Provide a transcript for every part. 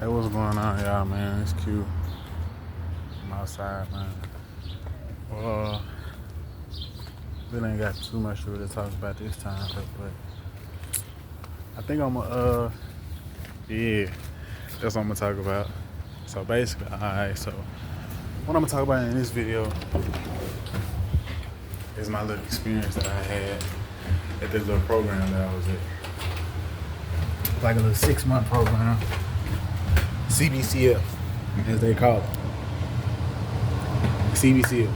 Hey, what's going on, y'all, man? It's Q. I'm outside, man. Well, really ain't got too much to really talk about this time, but I think yeah, that's what I'm gonna talk about. So basically, alright, so what I'm gonna talk about in this video is my little experience that I had at this little program that I was at. Like a little 6-month program, CBCF, as they call it. CBCF.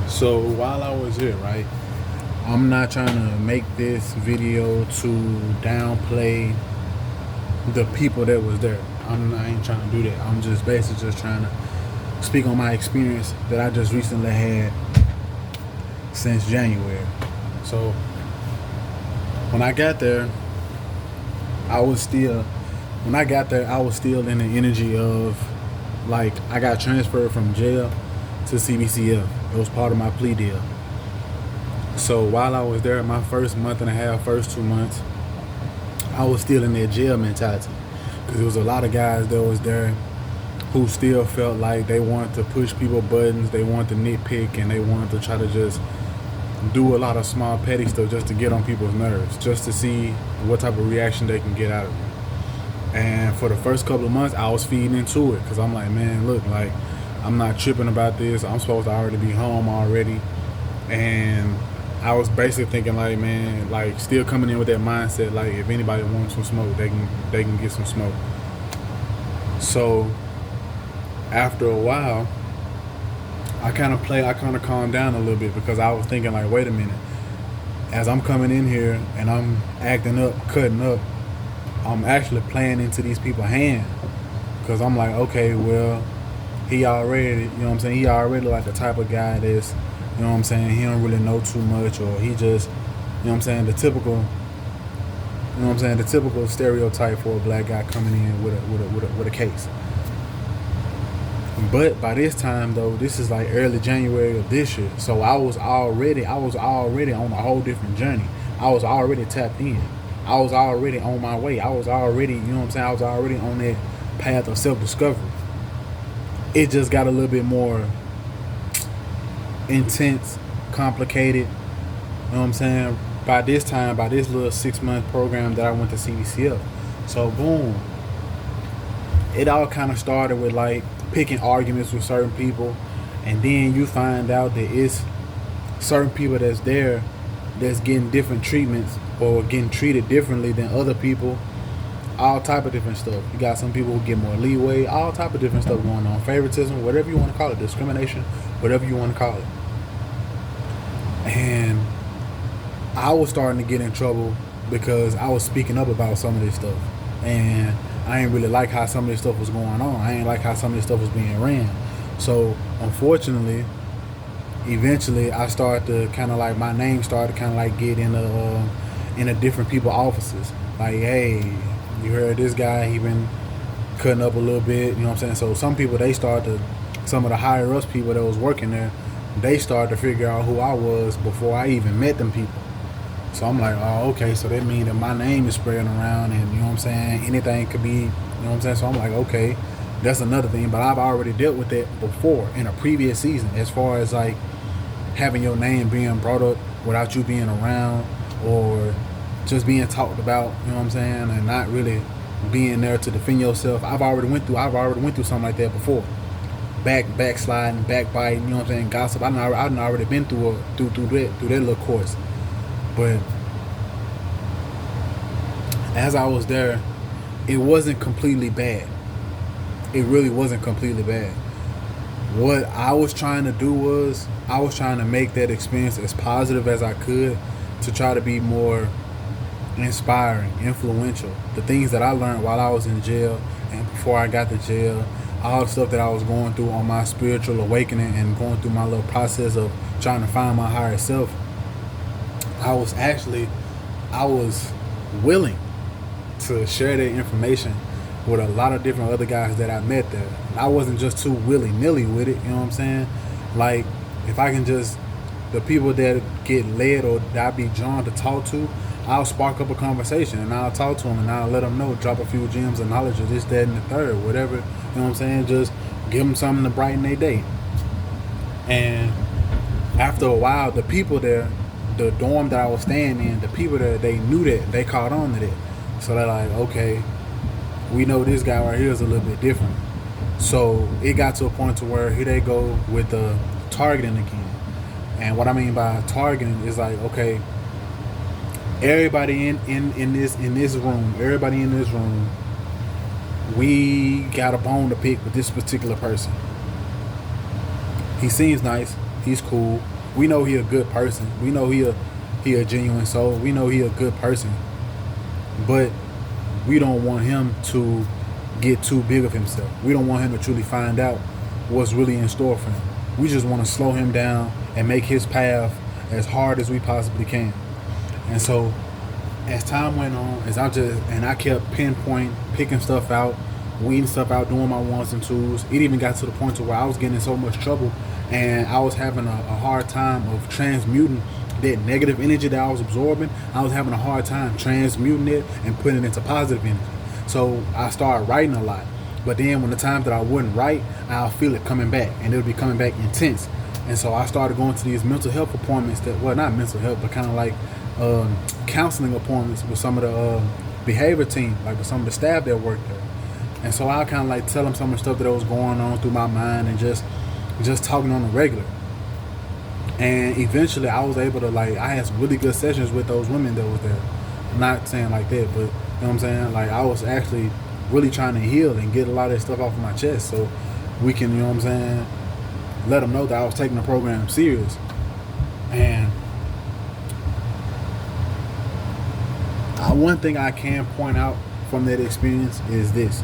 So while I was here, right, I'm not trying to make this video to downplay the people that was there. I ain't trying to do that. I'm just basically just trying to speak on my experience that I just recently had since January. So when I got there, I was still in the energy of, like, I got transferred from jail to CBCF. It was part of my plea deal. So while I was there, my first month and a half, first 2 months, I was still in that jail mentality. Because there was a lot of guys that was there who still felt like they wanted to push people buttons, they wanted to nitpick, and they wanted to try to just do a lot of small petty stuff just to get on people's nerves, just to see what type of reaction they can get out of it. And for the first couple of months, I was feeding into it because I'm like, man, look, like, I'm not tripping about this. I'm supposed to already be home already. And I was basically thinking, like, man, like, still coming in with that mindset, like, if anybody wants some smoke, they can get some smoke. So after a while, I kind of calmed down a little bit because I was thinking, like, wait a minute. As I'm coming in here and I'm acting up, cutting up, I'm actually playing into these people's hand. Because I'm like, okay, well, he already, you know what I'm saying, he already like the type of guy that's, you know what I'm saying, he don't really know too much, or he just, you know what I'm saying, the typical stereotype for a black guy coming in with a case. But by this time, though, this is like early January of this year, so I was already on a whole different journey. I was already tapped in. I was already on my way. I was already, you know what I'm saying, I was already on that path of self-discovery. It just got a little bit more intense, complicated, you know what I'm saying, by this time, by this little 6-month program that I went to CBCF. So boom, it all kind of started with, like, picking arguments with certain people, and then you find out that it's certain people that's there that's getting different treatments or getting treated differently than other people. All type of different stuff. You got some people who get more leeway, all type of different stuff going on. Favoritism, whatever you want to call it, discrimination, whatever you want to call it. And I was starting to get in trouble because I was speaking up about some of this stuff. And I ain't really like how some of this stuff was going on. I ain't like how some of this stuff was being ran. So unfortunately, eventually I started to kind of like, my name started to kind of like get in a different people's offices. Like, hey, you heard this guy, he been cutting up a little bit, you know what I'm saying? So some people, some of the higher ups people that was working there, they started to figure out who I was before I even met them people. So I'm like, oh, okay, so that means that my name is spreading around, and, you know what I'm saying, anything could be, you know what I'm saying? So I'm like, okay, that's another thing. But I've already dealt with that before in a previous season, as far as, like, having your name being brought up without you being around, or just being talked about, you know what I'm saying, and not really being there to defend yourself. I've already went through something like that before. Backsliding, backbiting, you know what I'm saying, gossip. I've already been through that little course. But as I was there, it wasn't completely bad. It really wasn't completely bad. What I was trying to do was, I was trying to make that experience as positive as I could, to try to be more inspiring, influential. The things that I learned while I was in jail and before I got to jail, all the stuff that I was going through on my spiritual awakening and going through my little process of trying to find my higher self, I was willing to share that information with a lot of different other guys that I met there. I wasn't just too willy-nilly with it, you know what I'm saying? Like, if I can just, the people that get led or that I be drawn to talk to, I'll spark up a conversation and I'll talk to him and I'll let him know, drop a few gems of knowledge of this, that, and the third, whatever. You know what I'm saying? Just give them something to brighten their day. And after a while, the people there, the dorm that I was staying in, the people there, they knew that, they caught on to that. So they're like, okay, we know this guy right here is a little bit different. So it got to a point to where here they go with the targeting again. And what I mean by targeting is like, okay, everybody in this room, we got a bone to pick with this particular person. He seems nice, he's cool. We know he a good person. We know he a genuine soul. We know he a good person. But we don't want him to get too big of himself. We don't want him to truly find out what's really in store for him. We just want to slow him down and make his path as hard as we possibly can. And so as time went on, I kept picking stuff out, weeding stuff out, doing my ones and twos. It even got to the point to where I was getting in so much trouble and I was having a hard time of transmuting that negative energy that I was absorbing. I was having a hard time transmuting it and putting it into positive energy. So I started writing a lot. But then when the time that I wouldn't write, I'll feel it coming back, and it'll be coming back intense. And so I started going to these mental health appointments not mental health, but kind of like counseling appointments with some of the behavior team, like with some of the staff that worked there. And so I kind of like tell them some of the stuff that was going on through my mind and just talking on the regular. And eventually I was able to, like, I had some really good sessions with those women that was there. I'm not saying like that, but you know what I'm saying? Like, I was actually really trying to heal and get a lot of that stuff off of my chest so we can, you know what I'm saying, let them know that I was taking the program serious. And one thing I can point out from that experience is this.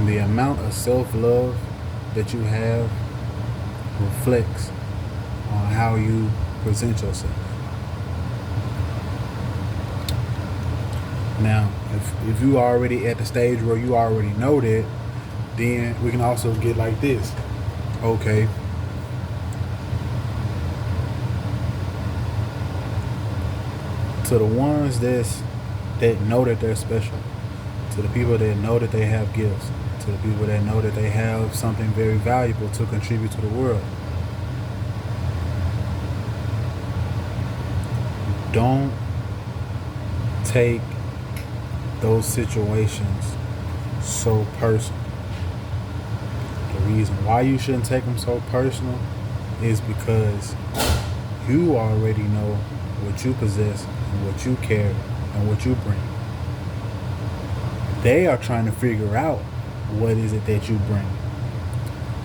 The amount of self-love that you have reflects on how you present yourself. Now, if you already at the stage where you already know that, then we can also get like this. Okay. To the ones that know that they're special, to the people that know that they have gifts, to the people that know that they have something very valuable to contribute to the world, don't take those situations so personal. The reason why you shouldn't take them so personal is because you already know what you possess and what you carry and what you bring. They are trying to figure out what is it that you bring.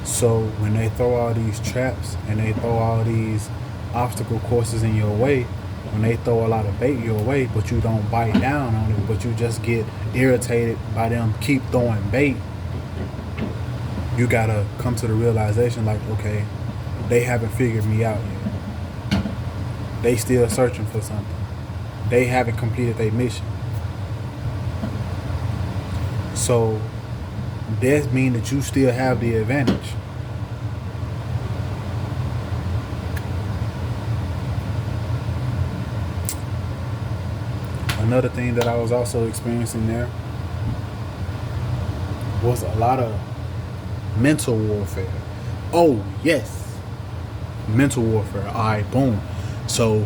So when they throw all these traps and they throw all these obstacle courses in your way, when they throw a lot of bait your way, but you don't bite down on it, but you just get irritated by them keep throwing bait, you gotta come to the realization like, okay, they haven't figured me out yet. They still searching for something. They haven't completed their mission. So that means that you still have the advantage. Another thing that I was also experiencing there was a lot of mental warfare. Oh, yes. Mental warfare. All right, boom. So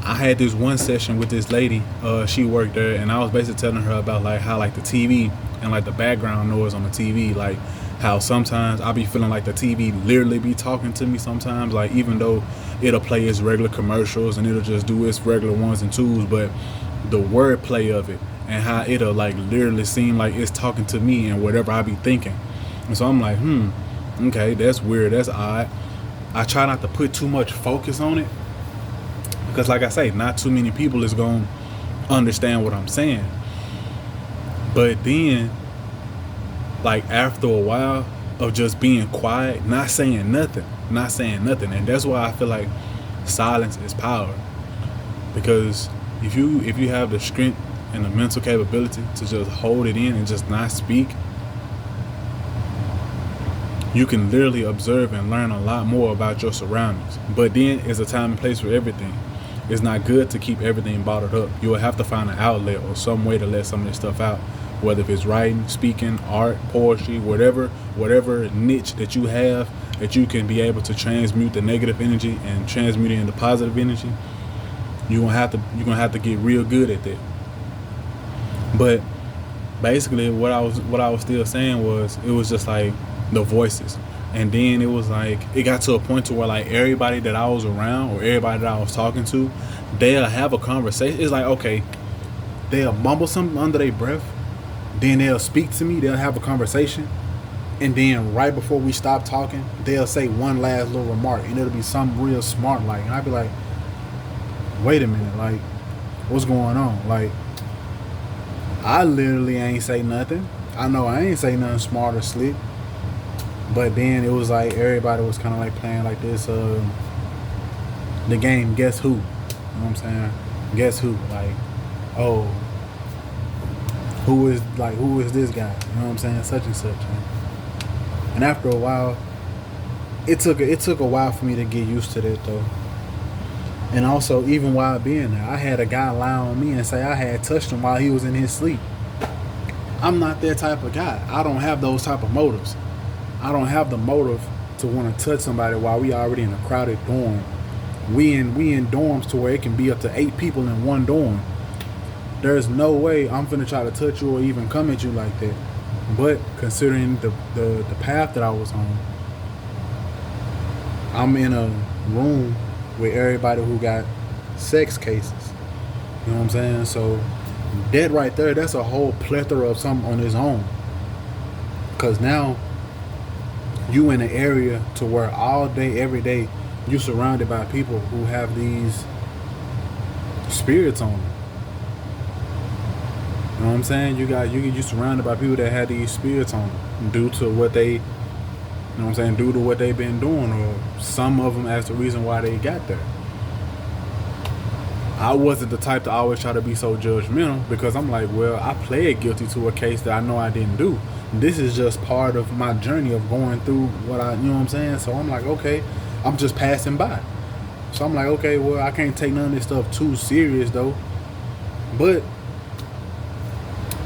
I had this one session with this lady. She worked there, and I was basically telling her about like how like the TV and like the background noise on the TV, like how sometimes I be feeling like the TV literally be talking to me sometimes, like even though it'll play its regular commercials and it'll just do its regular ones and twos, but the wordplay of it and how it'll like literally seem like it's talking to me and whatever I be thinking. And so I'm like, okay, that's weird, that's odd. I try not to put too much focus on it because, like I say, not too many people is gonna understand what I'm saying. But then, like after a while of just being quiet, not saying nothing, and that's why I feel like silence is power. Because if you have the strength and the mental capability to just hold it in and just not speak, you can literally observe and learn a lot more about your surroundings. But then it's a time and place for everything. It's not good to keep everything bottled up. You'll have to find an outlet or some way to let some of this stuff out. Whether if it's writing, speaking, art, poetry, whatever niche that you have that you can be able to transmute the negative energy and transmute it into positive energy, you're gonna have to get real good at that. But basically what I was still saying was, it was just like the voices. And then it was like, it got to a point to where like everybody that I was around or everybody that I was talking to, they'll have a conversation. It's like, okay, they'll mumble something under their breath, then they'll speak to me, they'll have a conversation, and then right before we stop talking, they'll say one last little remark, and it'll be something real smart, like, and I'd be like, wait a minute, like, what's going on? Like, I literally ain't say nothing. I know I ain't say nothing smart or slick. But then it was like everybody was kind of like playing like this, the game Guess Who. You know what I'm saying? Guess Who? Like, oh, who is this guy? You know what I'm saying? Such and such. And after a while, it took a while for me to get used to that though. And also, even while being there, I had a guy lie on me and say I had touched him while he was in his sleep. I'm not that type of guy. I don't have those type of motives. I don't have the motive to want to touch somebody while we already in a crowded dorm. We in dorms to where it can be up to 8 people in one dorm. There's no way I'm finna try to touch you or even come at you like that. But considering the path that I was on, I'm in a room with everybody who got sex cases. You know what I'm saying? So that right there, that's a whole plethora of something on its own. Because now you in an area to where all day, every day, you surrounded by people who have these spirits on them. You know what I'm saying? You surrounded by people that have these spirits on them due to what they, you know what I'm saying, due to what they've been doing, or some of them as the reason why they got there. I wasn't the type to always try to be so judgmental, because I'm like, well, I pled guilty to a case that I know I didn't do. This is just part of my journey of going through what I, you know what I'm saying? So I'm like, okay, I'm just passing by. So I'm like, okay, well, I can't take none of this stuff too serious though. But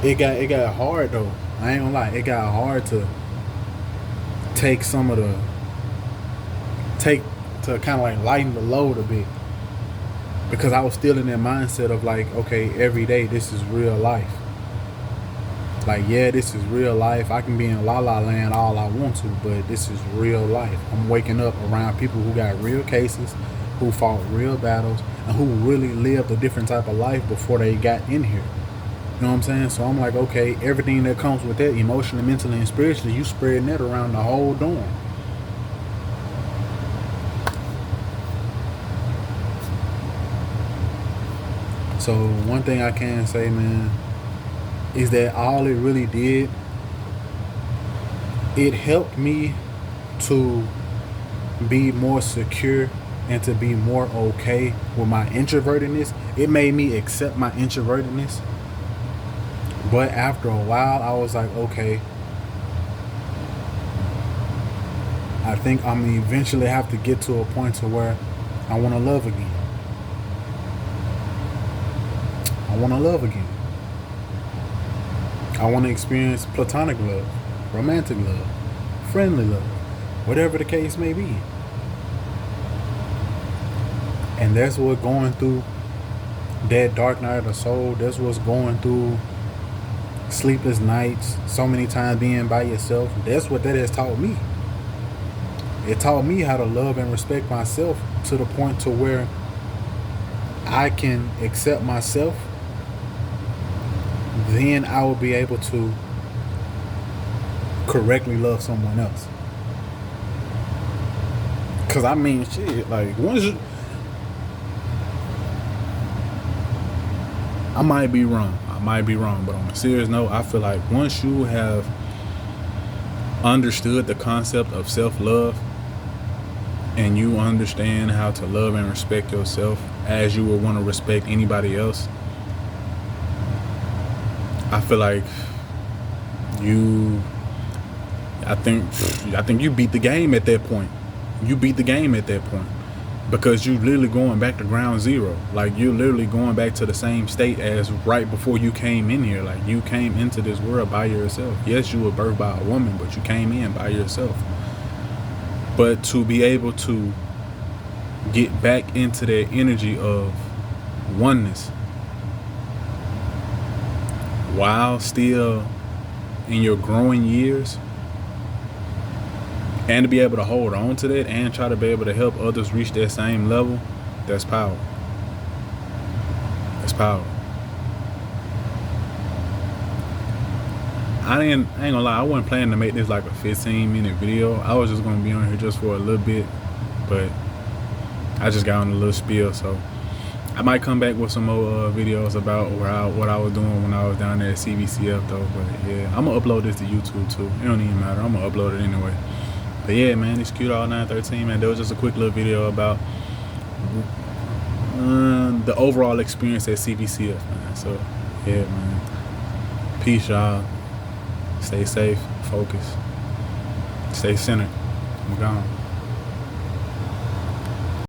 it got hard though. I ain't gonna lie, it got hard to take some of the, to kind of like lighten the load a bit. Because I was still in that mindset of like, okay, every day this is real life. Like, yeah, this is real life. I can be in La La Land all I want to, but this is real life. I'm waking up around people who got real cases, who fought real battles, and who really lived a different type of life before they got in here. You know what I'm saying? So I'm like, okay, everything that comes with that, emotionally, mentally, and spiritually, you spreading that around the whole dorm. So one thing I can say, man, is that all it really did, it helped me to be more secure and to be more okay with my introvertedness. It made me accept my introvertedness. But after a while, I was like, okay, I think I'm gonna eventually have to get to a point to where I want to love again. I want to love again. I want to experience platonic love, romantic love, friendly love, whatever the case may be. And that's what going through that dark night of the soul, that's what's going through sleepless nights, so many times being by yourself, that's what that has taught me. It taught me how to love and respect myself to the point to where I can accept myself. Then I will be able to correctly love someone else. Cause I mean, shit, like once you, I might be wrong, but on a serious note, I feel like once you have understood the concept of self-love and you understand how to love and respect yourself as you would want to respect anybody else, I feel like I think you beat the game at that point. You beat the game at that point because you literally going back to ground zero. Like you're literally going back to the same state as right before you came in here. Like you came into this world by yourself. Yes, you were birthed by a woman, but you came in by yourself. But to be able to get back into that energy of oneness while still in your growing years, and to be able to hold on to that and try to be able to help others reach that same level, that's power. That's power. I ain't gonna lie, I wasn't planning to make this like a 15-minute video. I was just gonna be on here just for a little bit, but I just got on a little spiel, so I might come back with some more videos about what I was doing when I was down there at CBCF though. But yeah, I'm gonna upload this to YouTube too. It don't even matter. I'm gonna upload it anyway. But yeah, man, it's Cute All 913, man. That was just a quick little video about the overall experience at CBCF, man. So yeah, man. Peace, y'all. Stay safe, focus, stay centered. I'm gone.